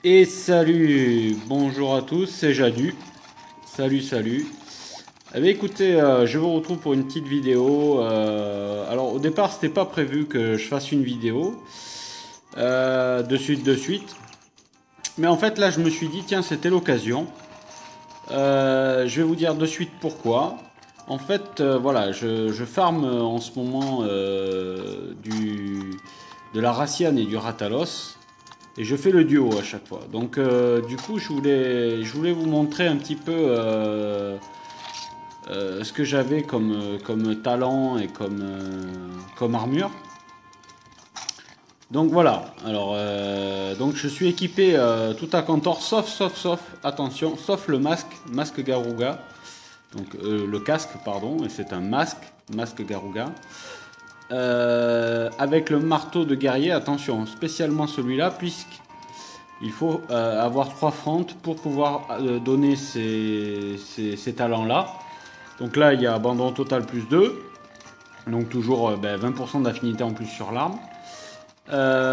Et salut, bonjour à tous, c'est Jadu. Salut, salut. Eh bien, écoutez, je vous retrouve pour une petite vidéo. Alors au départ, c'était pas prévu que je fasse une vidéo de suite. Mais en fait, là, je me suis dit, tiens, c'était l'occasion. Je vais vous dire de suite pourquoi. En fait, voilà, je farm en ce moment de la Raciane et du Ratalos. Et je fais le duo à chaque fois. Donc du coup, je voulais vous montrer un petit peu ce que j'avais comme talent et comme armure. Donc voilà. Alors donc je suis équipé tout à Cantor, sauf, attention, sauf le masque Garuga. Donc le casque, pardon, et c'est un masque Garuga. Avec le marteau de guerrier, attention, spécialement celui-là, puisqu'il faut avoir 3 frontes pour pouvoir donner ces talents-là. Donc là, il y a abandon total plus 2, donc toujours 20% d'affinité en plus sur l'arme.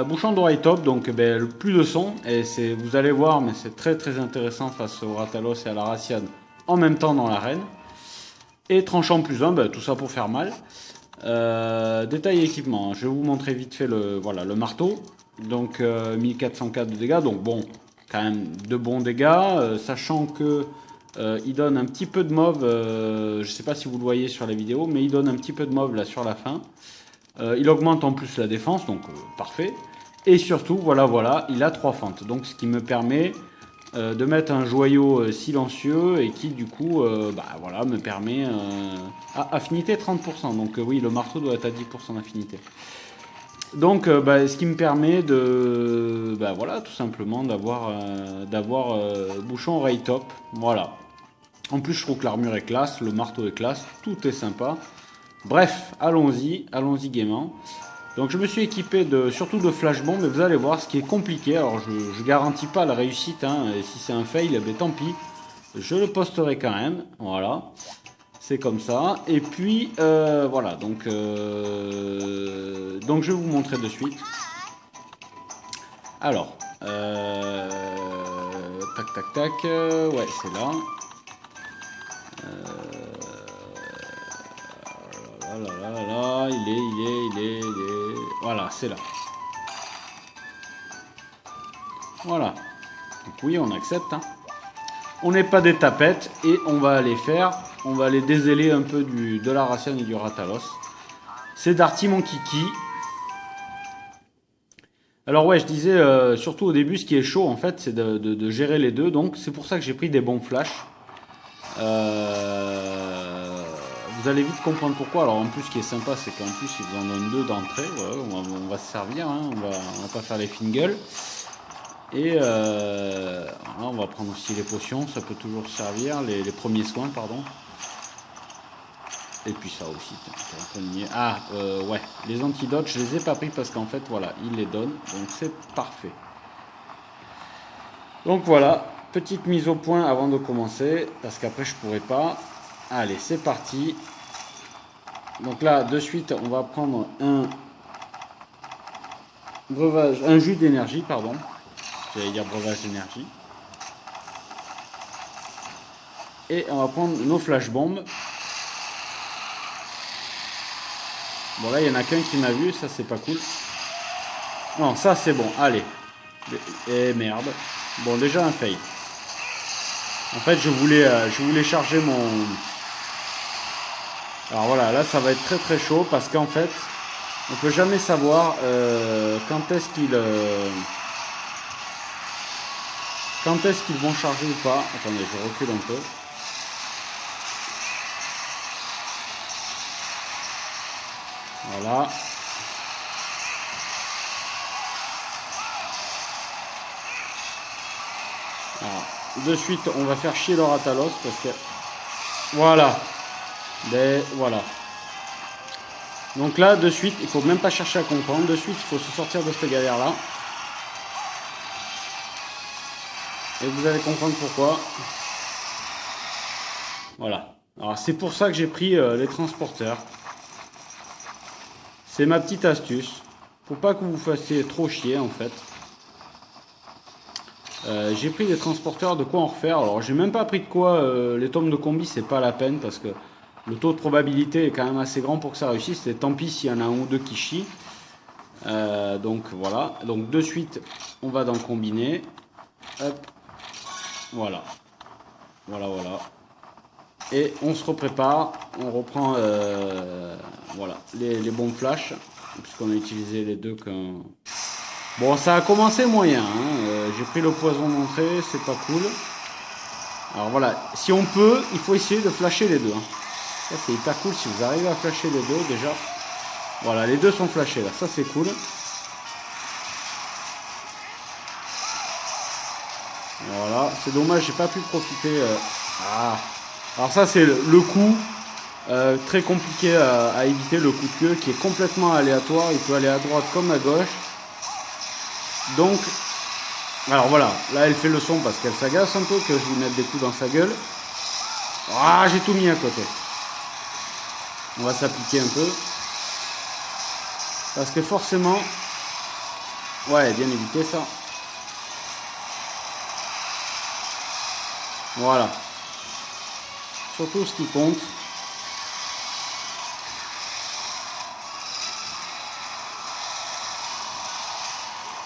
Bouchon d'oreille top, donc plus de son, et vous allez voir, mais c'est très très intéressant face au Ratalos et à la Raciane en même temps dans l'arène. Et tranchant plus 1, tout ça pour faire mal. Détail équipement, je vais vous montrer vite fait le marteau. Donc 1404 de dégâts, donc bon, quand même de bons dégâts, sachant que il donne un petit peu de mauve, je sais pas si vous le voyez sur la vidéo, mais il donne un petit peu de mauve là sur la fin. Il augmente en plus la défense, donc parfait. Et surtout, voilà, il a 3 fentes, donc ce qui me permet de mettre un joyau silencieux et qui du coup me permet affinité 30%. Donc oui, le marteau doit être à 10% d'affinité. Donc ce qui me permet de tout simplement d'avoir bouchon oreille top. Voilà. En plus, je trouve que l'armure est classe, le marteau est classe, tout est sympa. Bref, allons-y gaiement. Donc je me suis équipé surtout de flashbomb, mais vous allez voir ce qui est compliqué. Alors je garantis pas la réussite, hein, et si c'est un fail, tant pis. Je le posterai quand même, voilà. C'est comme ça. Et puis voilà, donc je vais vous montrer de suite. Alors, tac, ouais c'est là. Là, il est. Voilà, c'est là. Voilà. Donc oui, on accepte. Hein. On n'est pas des tapettes et on va aller dézéler un peu de la Raciane et du Ratalos. C'est Darty mon kiki. Alors ouais, je disais, surtout au début, ce qui est chaud en fait, c'est de gérer les deux. Donc c'est pour ça que j'ai pris des bons flashs. Vous allez vite comprendre pourquoi. Alors en plus, ce qui est sympa, c'est qu'en plus, ils vous en donnent 2 d'entrée. Voilà, on va se servir, hein. On va pas faire les fingles. Et on va prendre aussi les potions, ça peut toujours servir. Les premiers soins, pardon. Et puis ça aussi. Ouais. Les antidotes, je les ai pas pris parce qu'en fait, voilà, ils les donnent. Donc c'est parfait. Donc voilà, petite mise au point avant de commencer, parce qu'après je pourrais pas. Allez, c'est parti. Donc là, de suite, on va prendre un jus d'énergie, pardon. J'allais dire breuvage d'énergie. Et on va prendre nos flashbombs. Bon là, il y en a qu'un qui m'a vu, ça c'est pas cool. Non, ça c'est bon, allez. Et merde. Bon, déjà un fail. En fait, je voulais charger mon... Alors voilà, là ça va être très très chaud parce qu'en fait, on peut jamais savoir quand est-ce qu'ils vont charger ou pas. Attendez, je recule un peu. Voilà. Alors, de suite, on va faire chier le Ratalos parce que... Voilà. Voilà. Donc là, de suite, il faut même pas chercher à comprendre. De suite, il faut se sortir de cette galère-là. Et vous allez comprendre pourquoi. Voilà. Alors c'est pour ça que j'ai pris les transporteurs. C'est ma petite astuce. Faut pas que vous fassiez trop chier en fait. J'ai pris des transporteurs, de quoi en refaire. Alors j'ai même pas pris de quoi. Les tomes de combi, c'est pas la peine parce que le taux de probabilité est quand même assez grand pour que ça réussisse. Et tant pis s'il y en a un ou deux qui chient. Donc voilà. Donc de suite, on va dans combiner. Hop. Voilà. Voilà, voilà. Et on se reprépare. On reprend voilà, les bombes flash. Puisqu'on a utilisé les deux quand... Bon, ça a commencé moyen. Hein. J'ai pris le poison d'entrée, c'est pas cool. Alors voilà, si on peut, il faut essayer de flasher les deux. Hein. Ça, c'est hyper cool si vous arrivez à flasher les deux déjà. Voilà, les deux sont flashés là, ça c'est cool. Voilà, c'est dommage, j'ai pas pu profiter. Ah. Alors ça c'est le coup très compliqué à éviter, le coup de queue qui est complètement aléatoire. Il peut aller à droite comme à gauche. Donc, alors voilà, là elle fait le son parce qu'elle s'agace un peu que je lui mette des coups dans sa gueule. Ah, j'ai tout mis à côté. On va s'appliquer un peu. Parce que forcément... Ouais, bien éviter ça. Voilà. Surtout ce qui compte.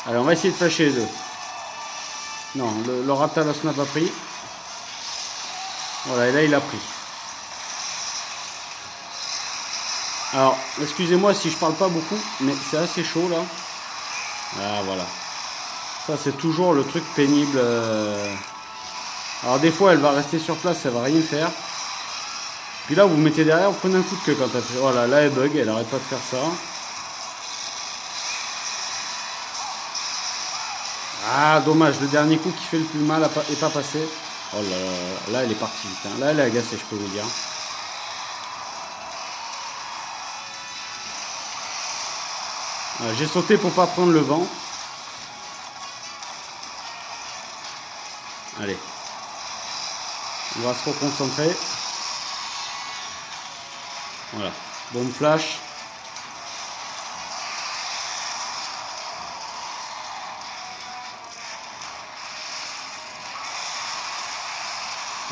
Allez, on va essayer de flasher les deux. Non, le Ratalos n'a pas pris. Voilà, et là il a pris. Alors, excusez-moi si je parle pas beaucoup, mais c'est assez chaud là. Ah, voilà. Ça, c'est toujours le truc pénible. Alors, des fois, elle va rester sur place, elle va rien faire. Puis là, vous mettez derrière, vous prenez un coup de queue quand elle fait. Voilà, là, elle bug, elle arrête pas de faire ça. Ah, dommage, le dernier coup qui fait le plus mal est pas passé. Oh là là, là, elle est partie vite. Hein. Là, elle est agacée, je peux vous dire. J'ai sauté pour pas prendre le vent. Allez. On va se reconcentrer. Voilà. Bombe flash.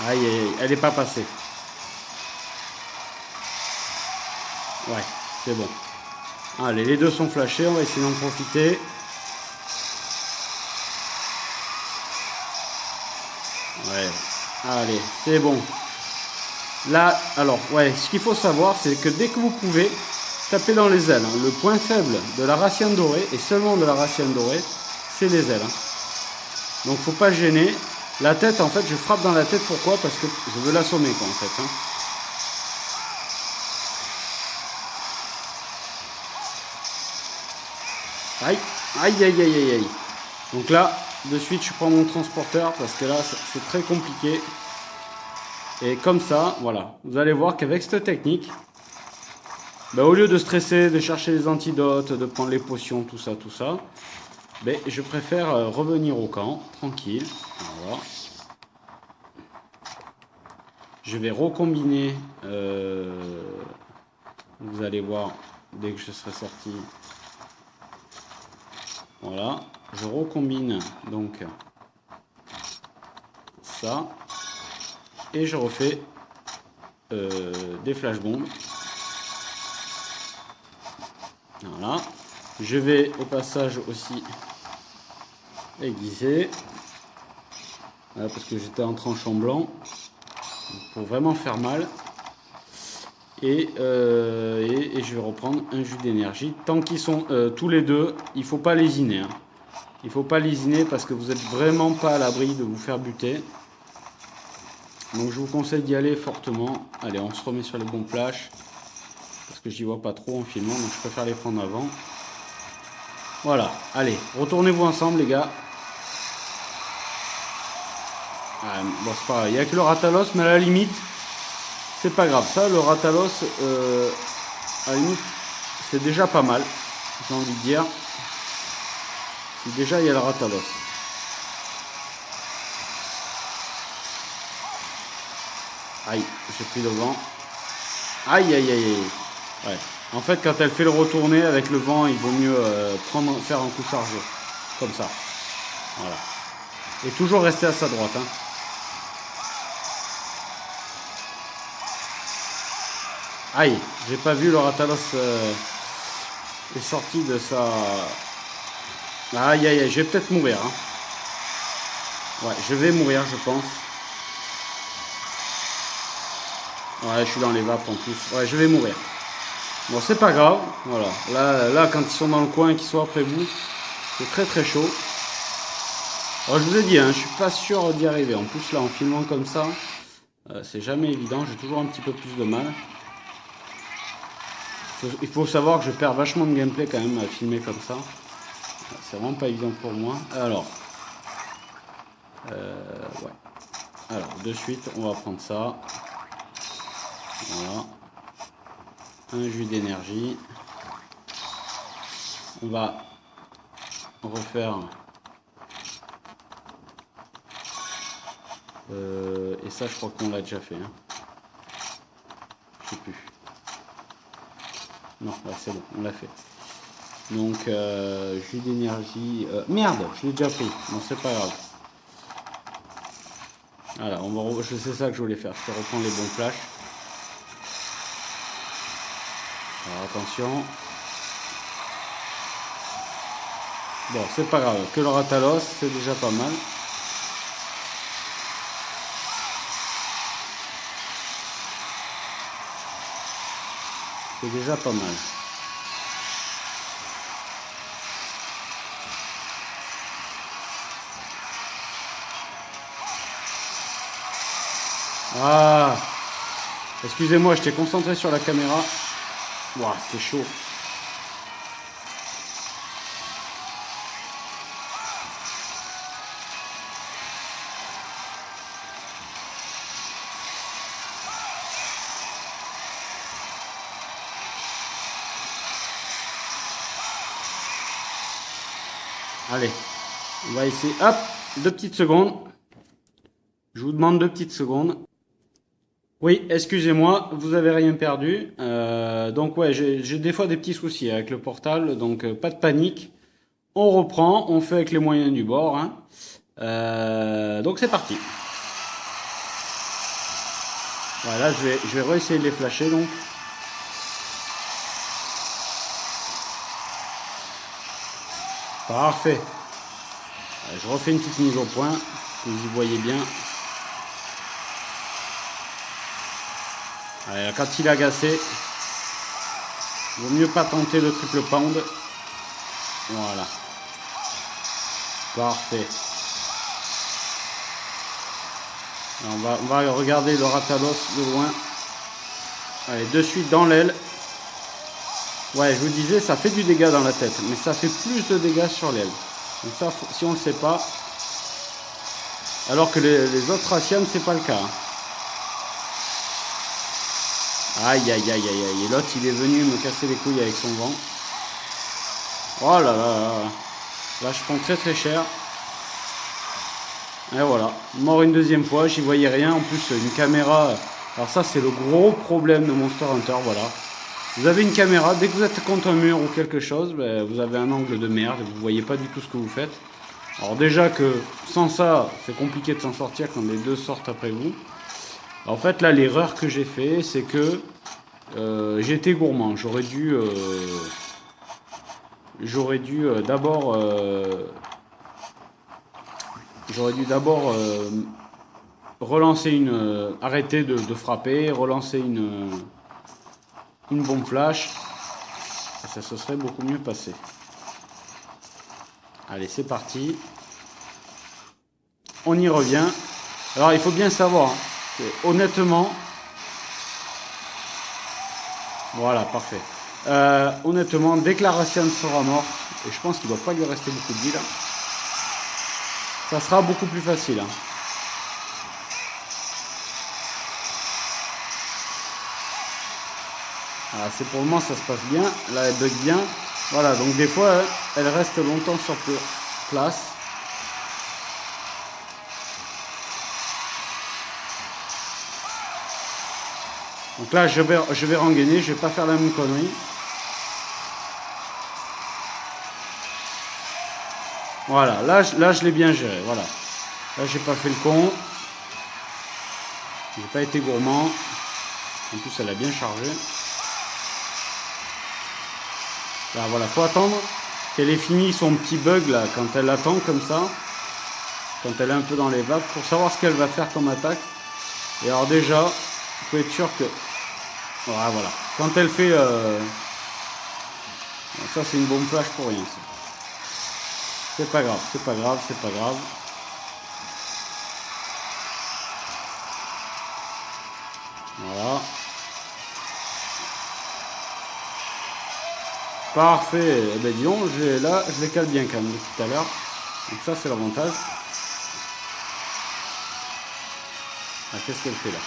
Aïe, aïe, aïe. Elle n'est pas passée. Ouais, c'est bon. Allez, les deux sont flashés. On va essayer d'en profiter. Ouais. Allez, c'est bon. Là, alors, ouais, ce qu'il faut savoir, c'est que dès que vous pouvez, tapez dans les ailes. Hein. Le point faible de la Raciane dorée, et seulement de la Raciane dorée, c'est les ailes. Hein. Donc, faut pas gêner. La tête, en fait, je frappe dans la tête. Pourquoi? Parce que je veux l'assommer, quoi, en fait. Hein. Aïe, aïe, aïe, aïe, aïe, aïe. Donc là, de suite, je prends mon transporteur parce que là, c'est très compliqué. Et comme ça, voilà, vous allez voir qu'avec cette technique, ben, au lieu de stresser, de chercher les antidotes, de prendre les potions, tout ça, ben, je préfère revenir au camp, tranquille. Voilà. Je vais recombiner, vous allez voir, dès que je serai sorti. Voilà, je recombine donc ça. Et je refais des flashbombes. Voilà. Je vais au passage aussi aiguiser. Voilà, parce que j'étais en tranchant blanc. Pour vraiment faire mal. Et je vais reprendre un jus d'énergie. Tant qu'ils sont tous les deux, il ne faut pas lésiner. Hein. Il ne faut pas lésiner parce que vous n'êtes vraiment pas à l'abri de vous faire buter. Donc je vous conseille d'y aller fortement. Allez, on se remet sur les bombes flash. Parce que j'y vois pas trop en filmant, donc je préfère les prendre avant. Voilà, allez, retournez-vous ensemble les gars. Ah, bon, c'est pareil, il n'y a que le Ratalos, mais à la limite, c'est pas grave. Ça, le Ratalos, à la limite, c'est déjà pas mal, j'ai envie de dire. Si déjà il y a le Ratalos. Aïe, j'ai pris le vent. Aïe, aïe, aïe, aïe. Ouais. En fait, quand elle fait le retourner avec le vent, il vaut mieux faire un coup chargé. Comme ça. Voilà. Et toujours rester à sa droite. Hein. Aïe, j'ai pas vu le Ratalos est sorti de sa... Aïe, aïe, aïe, je vais peut-être mourir. Hein. Ouais, je vais mourir, je pense. Ouais, je suis dans les vapes en plus. Ouais, je vais mourir. Bon, c'est pas grave. Voilà. Là, quand ils sont dans le coin et qu'ils sont après vous, c'est très très chaud. Alors, je vous ai dit, hein, je suis pas sûr d'y arriver. En plus, là, en filmant comme ça, c'est jamais évident. J'ai toujours un petit peu plus de mal. Il faut savoir que je perds vachement de gameplay quand même à filmer comme ça. C'est vraiment pas évident pour moi. Alors, ouais. Alors, de suite, on va prendre ça. Voilà. Un jus d'énergie. On va refaire. Et ça, je crois qu'on l'a déjà fait. Hein. Je sais plus. Non, ouais, c'est bon, on l'a fait. Donc, jus d'énergie... merde, je l'ai déjà pris. Non, c'est pas grave. Voilà, c'est ça que je voulais faire. Je te reprends les bons flashs. Alors, attention. Bon, c'est pas grave. Que le Ratalos, c'est déjà pas mal. C'est déjà pas mal. Ah, excusez-moi, j'étais concentré sur la caméra. Ouah, c'était chaud. Allez, on va essayer. Hop, 2 petites secondes. Je vous demande 2 petites secondes. Oui, excusez-moi, vous avez rien perdu. Donc ouais, j'ai des fois des petits soucis avec le portal, donc pas de panique. On reprend, on fait avec les moyens du bord. Hein. Donc c'est parti. Voilà, je vais réessayer de les flasher donc. Parfait. Je refais une petite mise au point, que vous y voyez bien. Allez, quand il est agacé, il vaut mieux pas tenter le triple pound. Voilà. Parfait. On va regarder le Ratalos de loin. Allez, de suite dans l'aile. Ouais, je vous disais, ça fait du dégât dans la tête, mais ça fait plus de dégâts sur l'aile. Donc ça, si on ne le sait pas, alors que les autres Racianes, c'est pas le cas. Hein. Aïe, aïe, aïe, aïe, aïe. Et l'autre, il est venu me casser les couilles avec son vent. Oh là là là. Là, je prends très très cher. Et voilà. Mort une deuxième fois, j'y voyais rien. En plus, une caméra... Alors ça, c'est le gros problème de Monster Hunter, voilà. Vous avez une caméra, dès que vous êtes contre un mur ou quelque chose, ben, vous avez un angle de merde, vous voyez pas du tout ce que vous faites. Alors déjà que sans ça, c'est compliqué de s'en sortir quand les deux sortent après vous. En fait, là, l'erreur que j'ai fait, c'est que j'ai été gourmand. J'aurais dû d'abord relancer arrêter de frapper, relancer une bombe flash. Et ça se serait beaucoup mieux passé. Allez, c'est parti. On y revient. Alors, il faut bien savoir, hein, que, honnêtement... Voilà, parfait. Honnêtement, dès que la Raciane sera morte, et je pense qu'il ne doit pas lui rester beaucoup de vie là, ça sera beaucoup plus facile. Hein. Voilà, c'est pour le moment, ça se passe bien. Là, elle bug bien. Voilà, donc des fois, elle reste longtemps sur place. Donc là, je vais rengainer, je vais pas faire la même connerie. Voilà, là je l'ai bien géré, voilà. Là, j'ai pas fait le con. J'ai pas été gourmand. En plus, elle a bien chargé. Là, voilà, faut attendre qu'elle ait fini son petit bug là, quand elle attend comme ça. Quand elle est un peu dans les vapes, pour savoir ce qu'elle va faire comme attaque. Et alors déjà, il faut être sûr que... Voilà. Quand elle fait... Ça, c'est une bombe flash pour rien. C'est pas grave, c'est pas grave, c'est pas grave. Voilà. Parfait. Eh ben dis donc, là, je les cale bien quand même depuis tout à l'heure. Donc ça, c'est l'avantage. Ah, qu'est-ce qu'elle fait là?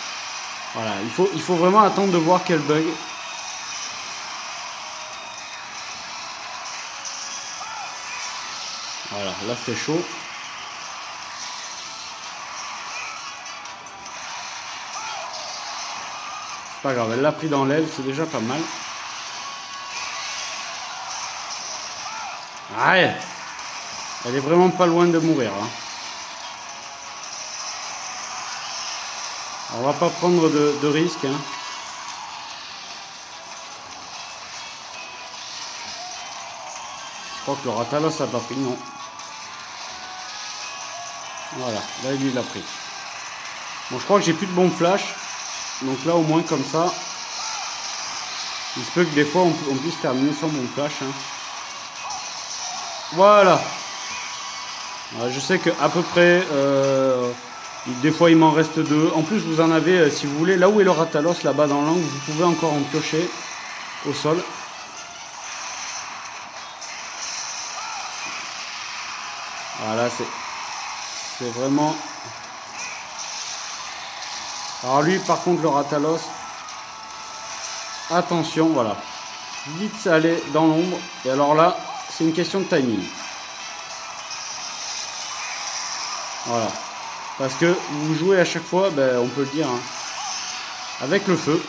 Voilà, il faut vraiment attendre de voir quel bug. Voilà, là c'était chaud. C'est pas grave, elle l'a pris dans l'aile, c'est déjà pas mal. Ouais, elle est vraiment pas loin de mourir. Hein. On va pas prendre de risques. Hein. Je crois que le Ratalos a pas pris, non. Voilà, là il l'a pris. Bon, je crois que j'ai plus de bombes flash. Donc là au moins comme ça, il se peut que des fois on puisse terminer sans bombe flash. Hein. Voilà. Je sais que à peu près, des fois il m'en reste 2. En plus vous en avez, si vous voulez, là où est le Ratalos, là-bas dans l'angle, vous pouvez encore en piocher au sol. Voilà, c'est vraiment... Alors lui par contre le Ratalos, attention, voilà. Vite aller dans l'ombre. Et alors là, c'est une question de timing. Voilà. Parce que vous jouez à chaque fois, ben, on peut le dire, hein, avec le feu.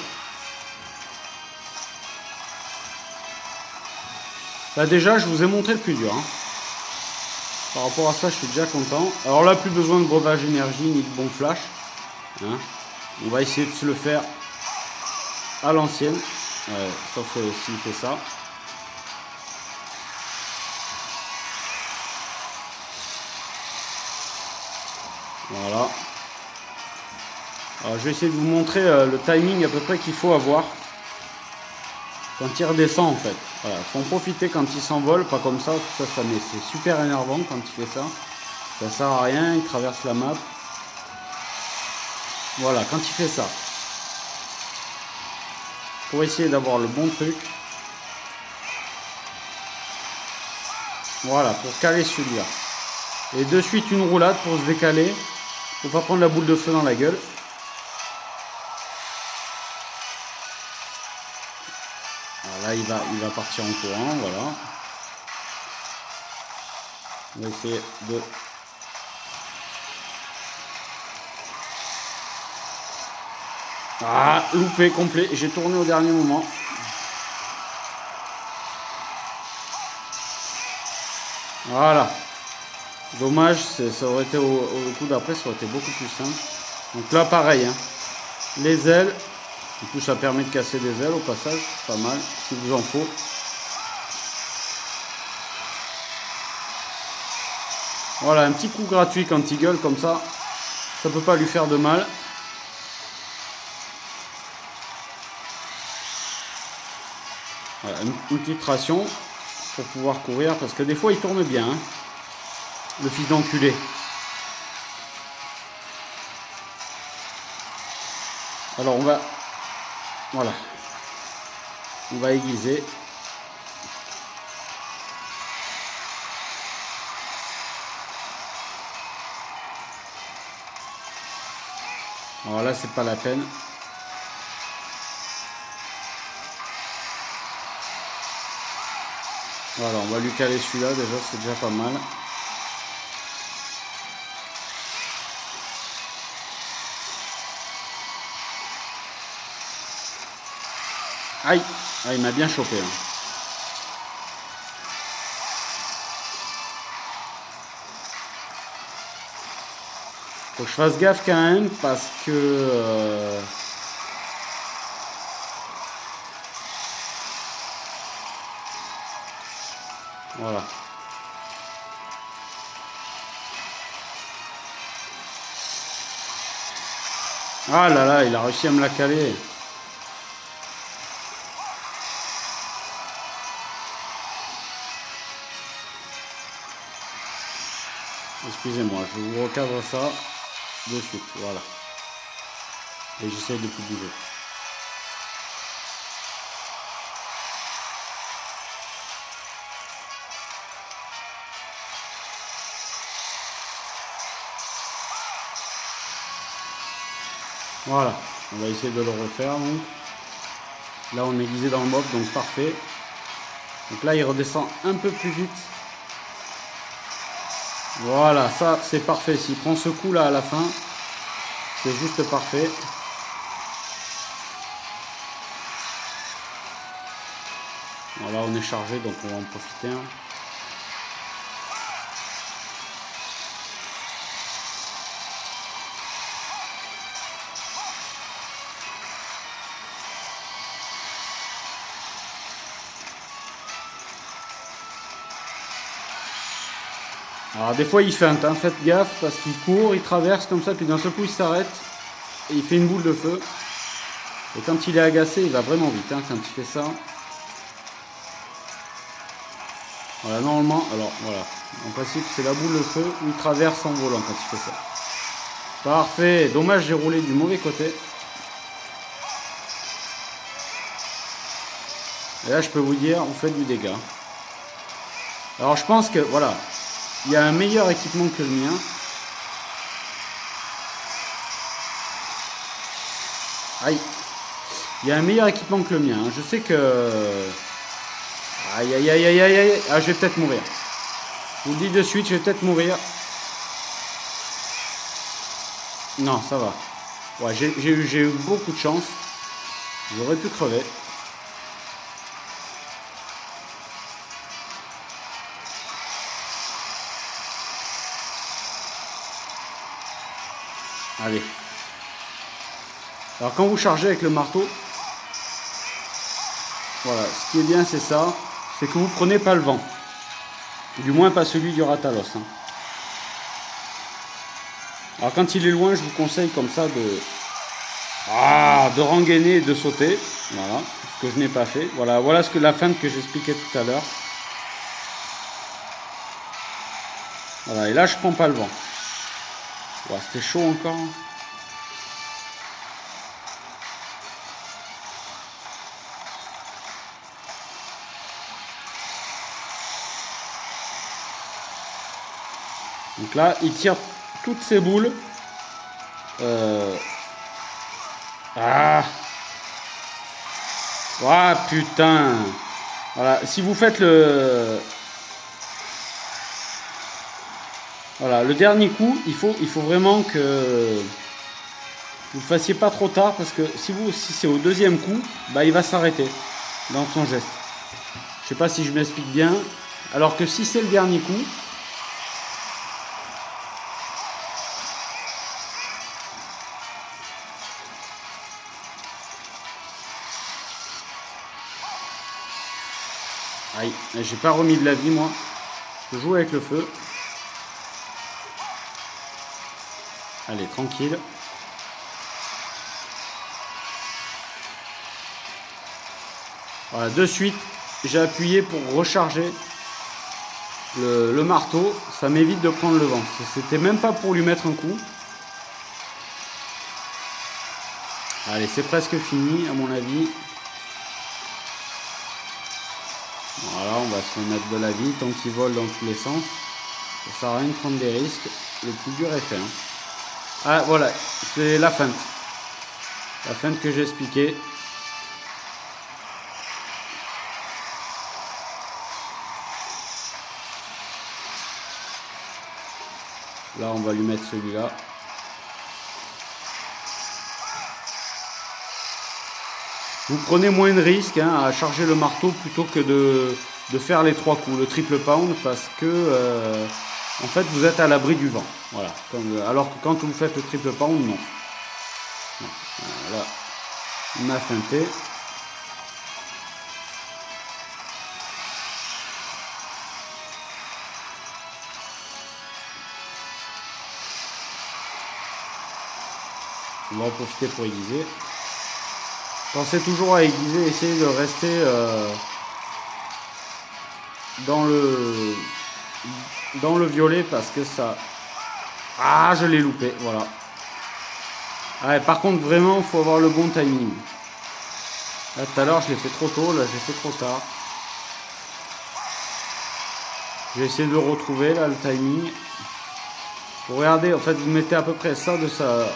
Là déjà, je vous ai montré le plus dur. Hein. Par rapport à ça, je suis déjà content. Alors là, plus besoin de breuvage énergie ni de bon flash. Hein. On va essayer de se le faire à l'ancienne. Sauf s'il fait ça. Voilà. Alors, je vais essayer de vous montrer le timing à peu près qu'il faut avoir quand il redescend en fait. Voilà, faut en profiter quand il s'envole, pas comme ça, mais c'est super énervant quand il fait ça. Ça sert à rien, il traverse la map. Voilà, quand il fait ça. Pour essayer d'avoir le bon truc. Voilà, pour caler celui-là. Et de suite une roulade pour se décaler. Pour pas prendre la boule de feu dans la gueule. Là, il va partir en courant, voilà. On va essayer de... Ah, loupé, complet. J'ai tourné au dernier moment. Voilà. Dommage, ça aurait été au coup d'après, ça aurait été beaucoup plus simple. Donc là, pareil. Hein. Les ailes. En plus, ça permet de casser des ailes au passage. C'est pas mal, si vous en faut. Voilà, un petit coup gratuit quand il gueule comme ça. Ça peut pas lui faire de mal. Voilà, une petite ration pour pouvoir courir. Parce que des fois, il tourne bien. Hein, le fils d'enculé. Alors, on va... Voilà. On va aiguiser. Alors là, c'est pas la peine. Voilà, on va lui caler celui-là, déjà, c'est déjà pas mal. Aïe, ah, il m'a bien chopé. Hein. Faut que je fasse gaffe quand même parce que... Voilà. Ah là là, il a réussi à me la caler. Excusez-moi, je vous recadre ça de suite, voilà. Et j'essaie de tout bouger. Voilà, on va essayer de le refaire donc. Là on est guisé dans le mob, donc parfait. Donc là il redescend un peu plus vite. Voilà, ça c'est parfait. S'il prend ce coup là à la fin, c'est juste parfait. Voilà, on est chargé, donc on va en profiter. Alors des fois il feinte, hein, faites gaffe parce qu'il court, il traverse comme ça, puis d'un seul coup il s'arrête et il fait une boule de feu. Et quand il est agacé, il va vraiment vite hein, quand il fait ça. Voilà, normalement, alors voilà, en principe c'est la boule de feu où il traverse en volant quand il fait ça. Parfait, dommage j'ai roulé du mauvais côté. Et là je peux vous dire, on fait du dégât. Alors je pense que, voilà, il y a un meilleur équipement que le mien. Aïe. Il y a un meilleur équipement que le mien. Je sais que... Aïe, aïe, aïe, aïe, aïe, aïe. Ah, je vais peut-être mourir. Je vous le dis de suite, je vais peut-être mourir. Non, ça va. Ouais, j'ai eu beaucoup de chance. J'aurais pu crever. Allez. Alors quand vous chargez avec le marteau, voilà, ce qui est bien c'est ça, c'est que vous prenez pas le vent. Du moins pas celui du Ratalos. Hein. Alors quand il est loin, je vous conseille comme ça de rengainer et de sauter. Voilà, ce que je n'ai pas fait. Voilà, voilà ce que la feinte que j'expliquais tout à l'heure. Voilà, et là je prends pas le vent. Ouais, c'était chaud encore. Donc là, il tire toutes ces boules. Ah putain. Voilà, si vous faites voilà, le dernier coup, il faut vraiment que vous le fassiez pas trop tard parce que si c'est au deuxième coup, bah il va s'arrêter dans son geste. Je sais pas si je m'explique bien. Alors que si c'est le dernier coup, aïe, j'ai pas remis de la vie moi. Je joue avec le feu. Allez, tranquille. Voilà, de suite, j'ai appuyé pour recharger le marteau. Ça m'évite de prendre le vent. C'était même pas pour lui mettre un coup. Allez, c'est presque fini à mon avis. Voilà, on va se remettre de la vie tant qu'il vole dans tous les sens. Ça sert à rien de prendre des risques. Le plus dur est fait. Hein. Ah voilà, c'est la feinte. La feinte que j'ai expliquée. Là, on va lui mettre celui-là. Vous prenez moins de risques hein, à charger le marteau plutôt que de faire les 3 coups, le triple pound, parce que en fait, vous êtes à l'abri du vent. Voilà. Alors que quand vous faites le triple pound, non. Voilà. Il m'a feinté. On va en profiter pour aiguiser. Pensez toujours à aiguiser, essayez de rester dans le violet parce que ça... Ah, je l'ai loupé, voilà. Ouais, par contre, vraiment, il faut avoir le bon timing. Là, tout à l'heure, je l'ai fait trop tôt, là, je l'ai fait trop tard. Je vais essayer de le retrouver, là, le timing. Vous regardez, en fait, vous mettez à peu près ça de ça...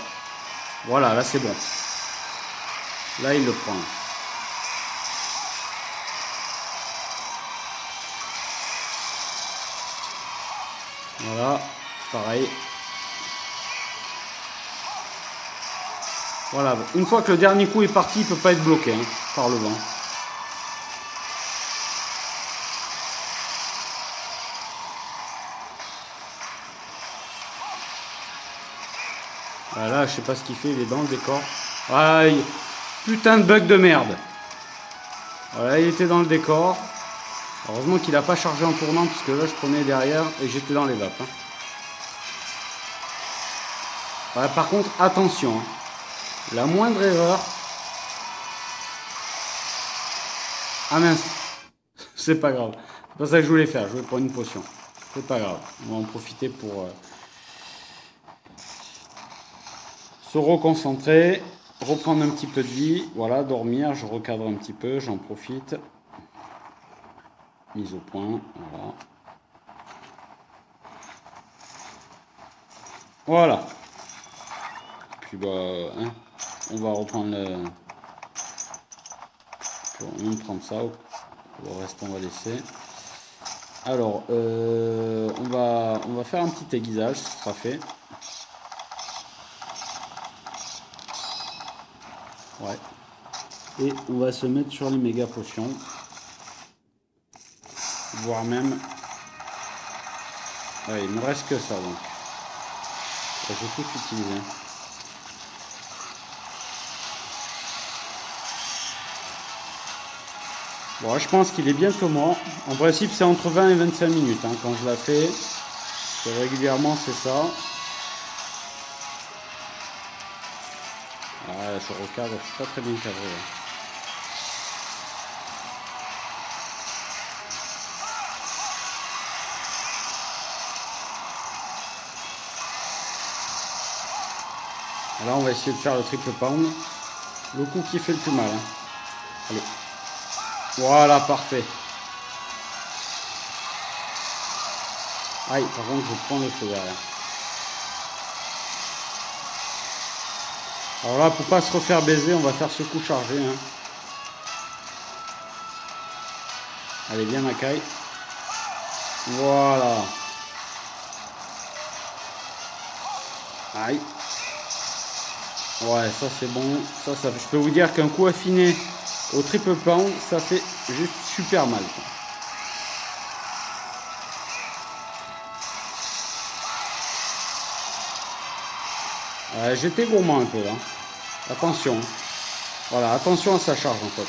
Voilà, là c'est bon. Là il le prend. Voilà, pareil. Voilà, une fois que le dernier coup est parti, il ne peut pas être bloqué hein, par le vent. Voilà, je sais pas ce qu'il fait, il est dans le décor. Aïe, putain de bug de merde. Voilà, il était dans le décor. Heureusement qu'il n'a pas chargé en tournant, parce que là je prenais derrière et j'étais dans les vapes. Hein. Voilà, par contre, attention. Hein. La moindre erreur. Ah mince. C'est pas grave. C'est pas ça que je voulais faire, je voulais prendre une potion. C'est pas grave. On va en profiter pour... se reconcentrer, reprendre un petit peu de vie, voilà, dormir, je recadre un petit peu, j'en profite. Mise au point, voilà. Voilà. Puis bah, hein, on va reprendre le... On va prendre ça, le reste on va laisser. Alors, on va faire un petit aiguisage, ce sera fait. Ouais. Et on va se mettre sur les méga potions. Voire même... Ouais, il me reste que ça donc. Je vais tout utiliser. Bon, je pense qu'il est bientôt mort. En principe, c'est entre 20 et 25 minutes hein, quand je la fais. Et régulièrement, c'est ça. Ah, je recadre, je suis pas très bien cadré. Là. Là, on va essayer de faire le triple pound. Le coup qui fait le plus mal. Hein. Allez. Voilà, parfait. Aïe, par contre, je prends le feu derrière. Alors là, pour pas se refaire baiser, on va faire ce coup chargé. Hein. Allez, viens, Makai. Voilà. Aïe. Ouais, ça c'est bon. Ça, je peux vous dire qu'un coup affiné au triple pound, ça fait juste super mal. J'étais gourmand un peu là. Attention. Voilà, attention à sa charge en fait.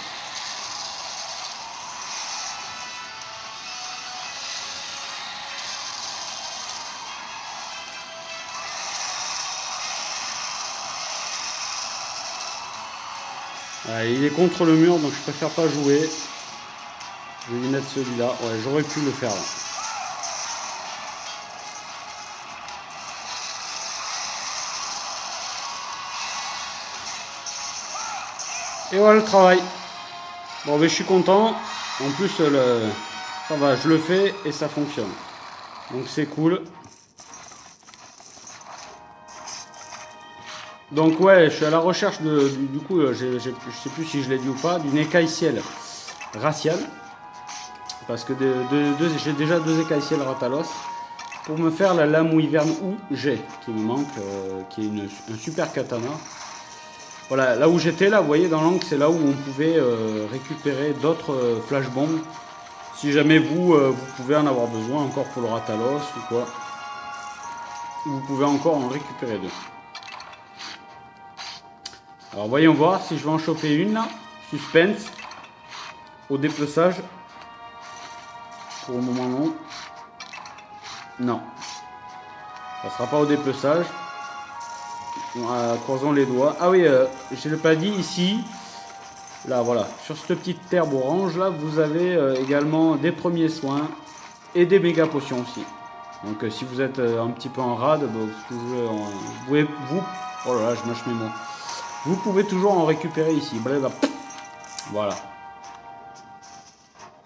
Il est contre le mur, donc je préfère pas jouer. Je vais lui mettre celui-là. Ouais, j'aurais pu le faire là. Et voilà le travail. Bon, mais je suis content. En plus, ça va, je le fais et ça fonctionne. Donc c'est cool. Donc ouais, je suis à la recherche du coup, je sais plus si je l'ai dit ou pas, d'une écaille ciel raciale. Parce que j'ai déjà 2 écailles ciel ratalos. Pour me faire la lame hiverne ou j'ai, qui me manque, qui est un super katana. Voilà, là où j'étais, là, vous voyez, dans l'angle, c'est là où on pouvait récupérer d'autres flashbombs. Si jamais vous pouvez en avoir besoin encore pour le ratalos ou quoi. vous pouvez encore en récupérer 2. Alors voyons voir si je vais en choper une là. Suspense. Au dépeçage. Pour le moment non. Non. Ça sera pas au dépeçage. Croisons les doigts. Ah oui, je ne l'ai pas dit ici. Là voilà. Sur cette petite herbe orange là, vous avez également des premiers soins et des méga potions aussi. Donc si vous êtes un petit peu en rade, oh là là, je mâche mes mots. Vous pouvez toujours en récupérer ici. Voilà.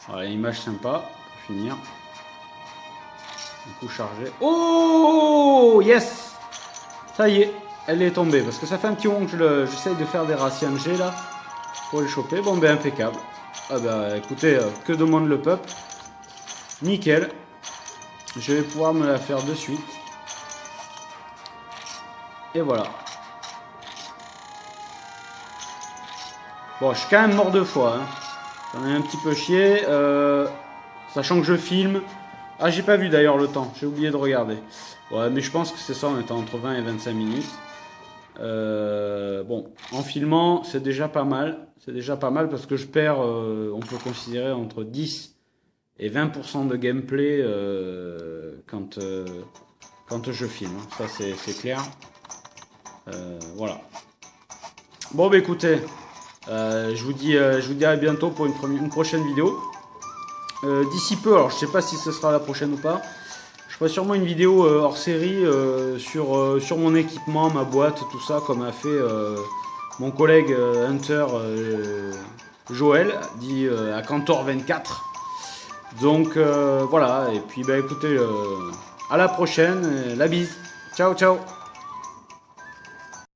Voilà, image sympa pour finir. Du coup chargé. Oh yes. Ça y est, elle est tombée. Parce que ça fait un petit moment que j'essaye de faire des rations G là. Pour les choper. Bon ben impeccable. Ah ben écoutez, que demande le peuple? Nickel. Je vais pouvoir me la faire de suite. Et voilà. Bon, je suis quand même mort 2 fois. Hein. J'en ai un petit peu chié. Sachant que je filme. Ah, j'ai pas vu d'ailleurs le temps. J'ai oublié de regarder. Ouais, mais je pense que c'est ça. On est entre 20 et 25 minutes. Bon, en filmant, c'est déjà pas mal. C'est déjà pas mal parce que je perds, on peut considérer, entre 10 et 20% de gameplay quand je filme. Ça, c'est clair. Voilà. Bon, bah écoutez. Je vous dis à bientôt pour une prochaine vidéo. D'ici peu, alors je sais pas si ce sera la prochaine ou pas. Je ferai sûrement une vidéo hors série sur mon équipement, ma boîte, tout ça, comme a fait mon collègue Hunter Joël, dit à Cantor 24. Donc voilà, et puis bah écoutez, à la prochaine, la bise. Ciao ciao.